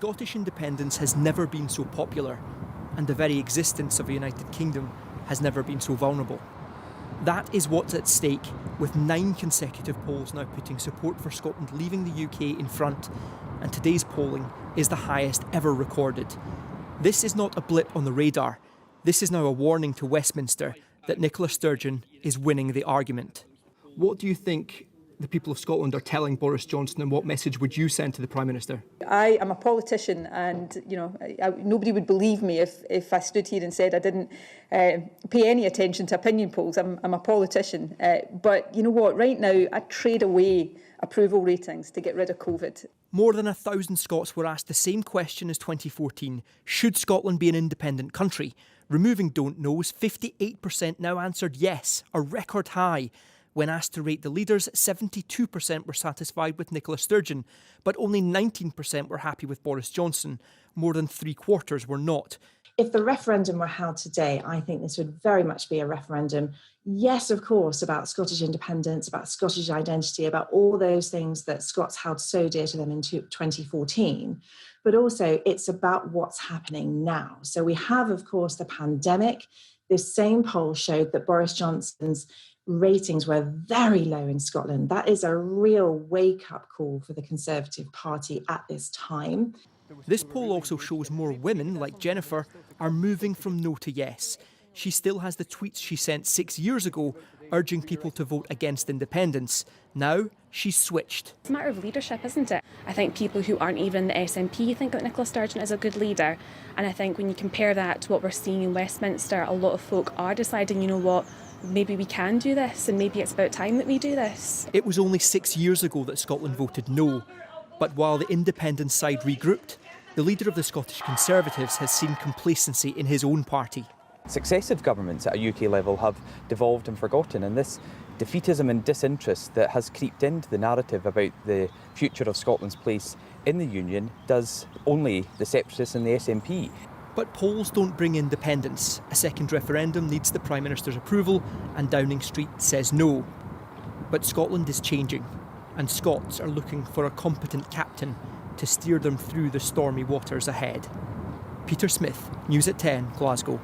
Scottish independence has never been so popular, and the very existence of a United Kingdom has never been so vulnerable. That is what's at stake, with 9 consecutive polls now putting support for Scotland leaving the UK in front, and today's polling is the highest ever recorded. This is not a blip on the radar. This is now a warning to Westminster that Nicola Sturgeon is winning the argument. What do you think the people of Scotland are telling Boris Johnson, and what message would you send to the Prime Minister? I am a politician, and nobody would believe me if I stood here and said I didn't pay any attention to opinion polls. I'm a politician, but you know what? Right now, I trade away approval ratings to get rid of COVID. More than 1,000 Scots were asked the same question as 2014: should Scotland be an independent country? Removing don't knows, 58% now answered yes, a record high. When asked to rate the leaders, 72% were satisfied with Nicola Sturgeon, but only 19% were happy with Boris Johnson. More than 3/4 were not. If the referendum were held today, I think this would very much be a referendum, yes, of course, about Scottish independence, about Scottish identity, about all those things that Scots held so dear to them in 2014. But also it's about what's happening now. So we have, of course, the pandemic. This same poll showed that Boris Johnson's ratings were very low in Scotland. That is a real wake-up call for the Conservative Party at this time. This poll also shows more women, like Jennifer, are moving from no to yes. She still has the tweets she sent 6 years ago urging people to vote against independence. Now, she's switched. It's a matter of leadership, isn't it? I think people who aren't even the SNP think that Nicola Sturgeon is a good leader. And I think when you compare that to what we're seeing in Westminster, a lot of folk are deciding, you know what, maybe we can do this, and maybe it's about time that we do this. It was only 6 years ago that Scotland voted no. But while the independent side regrouped, the leader of the Scottish Conservatives has seen complacency in his own party. Successive governments at a UK level have devolved and forgotten, and this defeatism and disinterest that has creeped into the narrative about the future of Scotland's place in the Union does only the separatists and the SNP. But polls don't bring independence. A second referendum needs the Prime Minister's approval, and Downing Street says no. But Scotland is changing, and Scots are looking for a competent captain to steer them through the stormy waters ahead. Peter Smith, News at 10, Glasgow.